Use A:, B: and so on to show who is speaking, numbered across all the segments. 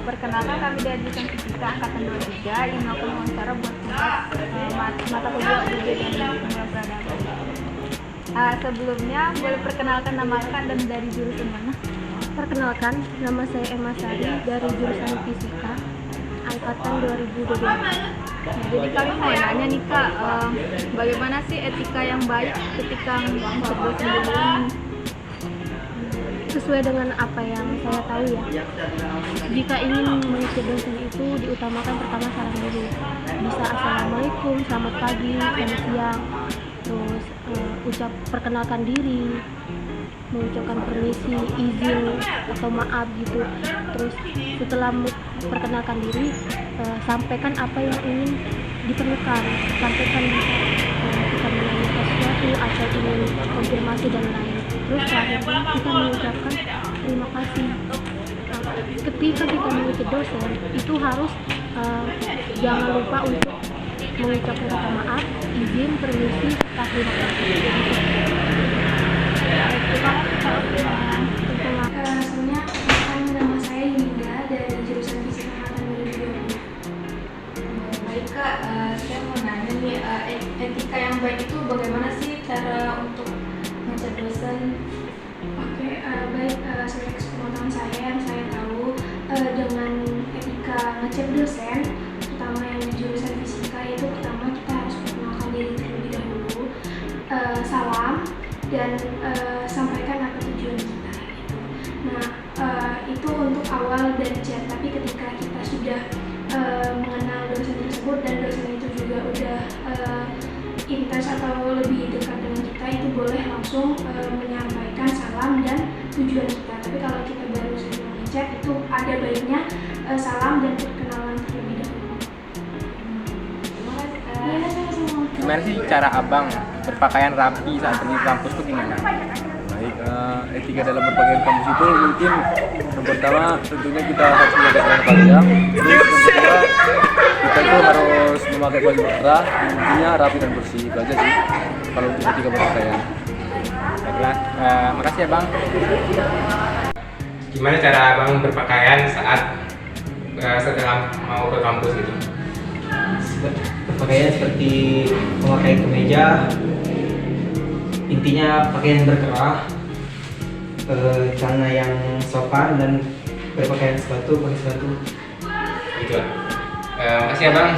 A: Perkenalkan kami dari jurusan Fisika Angkatan 23 yang melakukan wawancara buat tugas mata kuliah UB dan Pemula Peradaban. Sebelumnya, boleh perkenalkan nama Kak dan dari jurusan mana?
B: Perkenalkan, nama saya Emma Sari dari jurusan Fisika Angkatan 2022.
A: Jadi kami mau nanya nih Kak, bagaimana sih etika yang baik ketika mengecek dosen dulu?
B: Sesuai dengan apa yang saya tahu ya, jika ingin mengecek dosen itu diutamakan pertama salam dulu. Bisa assalamualaikum, selamat pagi, selamat siang, terus perkenalkan diri, mengucapkan permisi, izin atau maaf gitu. Terus setelah perkenalkan diri, sampaikan apa yang ingin diperlukan, sampaikan kita menanyakan sesuatu atau ingin konfirmasi dan lain. Terus terakhirnya kita mengucapkan terima kasih. Ketika kita mengecek dosen itu harus jangan lupa untuk mengucapkan kata maaf, izin, permisi, serta terima kasih.
C: Sebelumnya, nama saya Yunda dari jurusan Fisika Angkatan 2022.
A: Baik Kak, saya mau nanya nih, etika yang baik itu bagaimana sih cara untuk ngecek dosen?
C: Oke, baik, sesuai kesepakatan saya yang saya tahu dengan etika ngecek dosen, terutama yang di jurusan fisika, itu pertama kita harus perkenalkan diri terlebih dahulu, salam dan sampaikan apa tujuan kita gitu. Nah, itu untuk awal dan chat. Tapi ketika kita sudah mengenal dosen tersebut dan dosen itu juga udah intens atau lebih dekat dengan kita, itu boleh langsung menyampaikan salam dan tujuan kita. Tapi kalau kita baru saja ngechat, itu ada baiknya salam dan perkenalan terlebih dahulu. Ya, sama-sama.
D: Gimana sih cara abang berpakaian rapi saat pergi ke kampus itu gimana?
E: Baik, etika dalam berpakaian kampus itu mungkin yang pertama tentunya kita harus memakai celana panjang. Terus yang kedua kita itu harus memakai baju cerah, intinya rapi dan bersih. Itu aja sih kalau untuk etika berpakaian.
D: Baiklah, makasih ya bang. Gimana cara abang berpakaian saat setelah mau ke kampus gitu?
F: Berpakaian seperti memakai kemeja, intinya pakaian berkerah, celana yang sopan dan berpakaian sepatu, pakai sepatu.
D: Gitu. Makasih ya bang.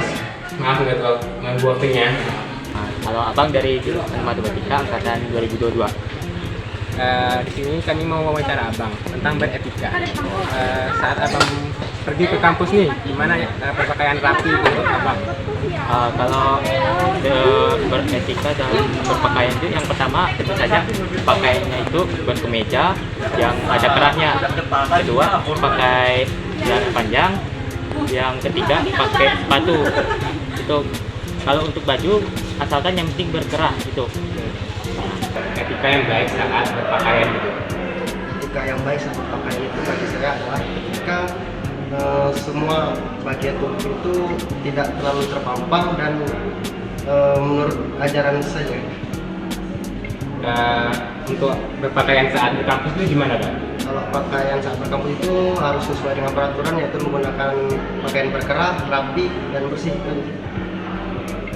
D: Maaf nggak terlalu mengganggu waktunya.
G: Kalau abang dari jurusan Matematika Angkatan 2022.
D: Di sini kami mau wawancara abang tentang beretika. Saat abang pergi ke kampus nih, gimana berpakaian rapi untuk abang?
G: Kalau beretika dalam berpakaian itu yang pertama tentu saja pakaiannya itu berkemeja yang ada kerahnya. Kedua pakai celana panjang. Yang ketiga pakai sepatu. Itu kalau untuk baju asalkan yang penting berkerah gitu.
D: Etika yang baik saat berpakaian gitu.
H: Etika yang baik saat berpakaian itu bagi saya adalah ketika semua bagian tubuh itu tidak terlalu terpampang dan menurut ajaran saja.
D: Untuk berpakaian saat di kampus itu gimana Pak?
H: Kalau pakaian saat berkampus itu harus sesuai dengan peraturan, yaitu menggunakan pakaian berkerah, rapi dan bersih.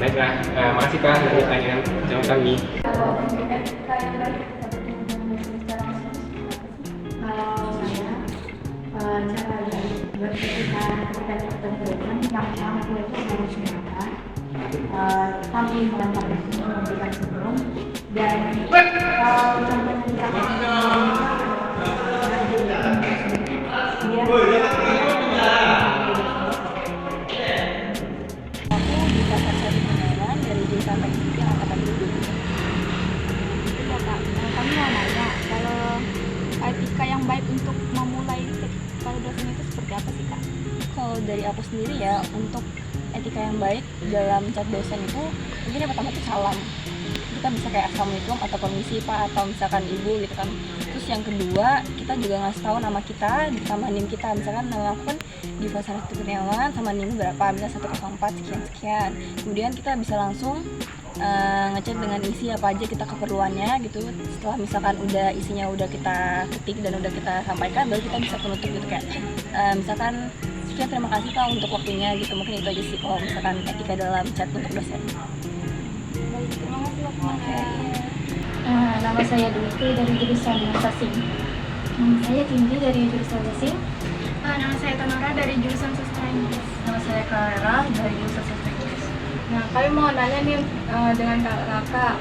D: Baiklah, makasih Pak untuk pertanyaan jawab kami.
A: Kalau untuk etika yang baik kita bertemu secara kalau saya cara beretika ketika bertemu dengan yang pertama itu harus menyenangkan, sambil melempar senyum memberikan sebelum, dan kalau sampai kita
B: Dari jurusan Teknik Angkatan 2022. Kami mau nanya, kalau etika yang baik untuk memulai kalau dosen itu seperti apa sih Kak?
I: Kalau dari aku sendiri ya, untuk etika yang baik dalam chat dosen itu mungkin yang pertama itu salam. Kita bisa kayak assalamualaikum atau permisi Pak atau misalkan ibu gitu kan. Terus yang kedua kita juga ngasih tahu nama kita sama NIM kita, misalkan nama aku kan di Sarjana Kurniawan sama NIM berapa, misalnya 104 sekian. Kemudian kita bisa langsung ngechat dengan isi apa aja kita keperluannya gitu. Setelah misalkan udah isinya udah kita ketik dan udah kita sampaikan, baru kita bisa penutup gitu kayak misalkan Sekian, terima kasih Kak untuk waktunya gitu. Mungkin itu aja sih kalau misalkan etika dalam chat untuk dosen. Baik, terima kasih waktunya.
A: Nama saya Dwi dari jurusan Sasing.
C: Saya Cindy dari jurusan Sasing. Nama saya Tanara dari jurusan Sastra Inggris.
A: Nama saya Clara dari jurusan Sastra Inggris. Nah, kami mau nanya nih dengan kakak,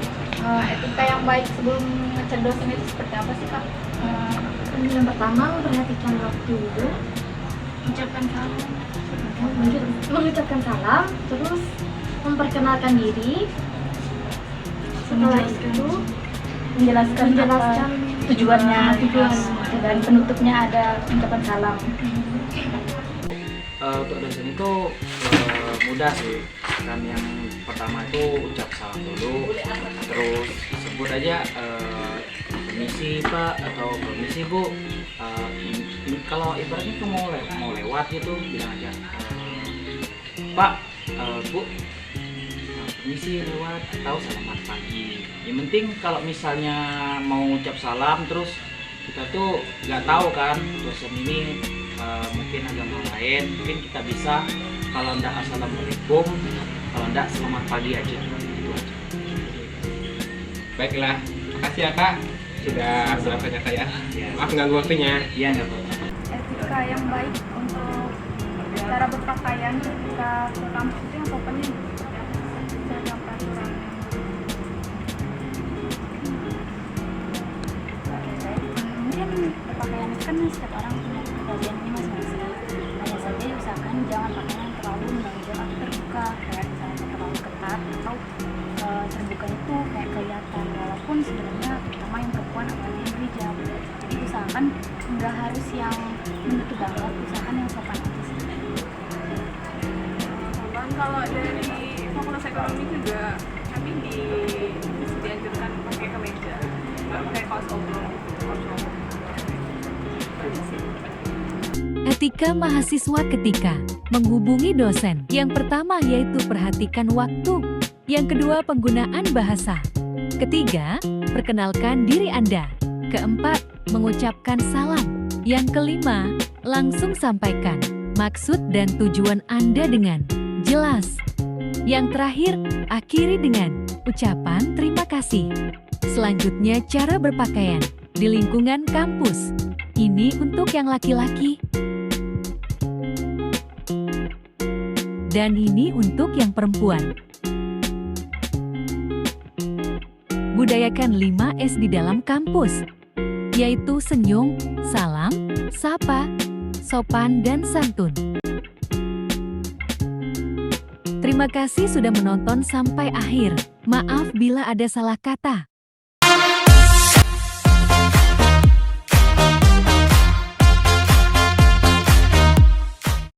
A: etika yang baik sebelum ngechat dosen itu seperti apa sih Kak?
C: Yang pertama, memperhatikan waktu dulu, mengucapkan salam, terus memperkenalkan diri. Setelah itu
A: Menjelaskan tujuannya, dan penutupnya ada ucapan salam.
J: Untuk dosen itu mudah sih, kan yang pertama itu ucap salam dulu, terus sebut aja permisi Pak atau permisi Bu. Kalau ibaratnya tuh mau lewat gitu bilang aja Pak, Bu, permisi lewat atau selamat pagi. Yang penting kalau misalnya mau ucap salam terus kita tuh nggak tahu kan dosen ini mungkin agama lain, mungkin kita bisa kalau ndak assalamualaikum, kalau ndak selamat pagi aja, gitu aja.
D: Baiklah, makasih ya Kak sudah bertanya saya. Maaf mengganggu waktunya.
J: Iya, nggak apa-apa.
A: Etika yang baik untuk cara berpakaian ketika ke kampus itu yang pokoknya seragam peraturan.
I: Mungkin berpakaian itu kan setiap orang punya kepribadiannya masing-masing. Hanya saja usahakan jangan pakaian yang terlalu menonjol atau terbuka, kayak misalnya terlalu ketat atau terbuka itu kayak kelihatan, walaupun sebenarnya terutama yang perempuan apalagi yang hijab. Jadi usahakan nggak harus yang menutup banget, usahakan yang sopan aja sih.
K: Kalau dari fakultas ekonomi juga kami dianjurkan pakai kemeja, nggak pakai kaos oblong.
L: Etika mahasiswa ketika menghubungi dosen. Yang pertama yaitu perhatikan waktu. Yang kedua, penggunaan bahasa. Ketiga, perkenalkan diri Anda. Keempat, mengucapkan salam. Yang kelima, langsung sampaikan maksud dan tujuan Anda dengan jelas. Yang terakhir, akhiri dengan ucapan terima kasih. Selanjutnya, cara berpakaian di lingkungan kampus. Ini untuk yang laki-laki. Dan ini untuk yang perempuan. Budayakan 5S di dalam kampus, yaitu senyum, salam, sapa, sopan, dan santun. Terima kasih sudah menonton sampai akhir. Maaf bila ada salah kata.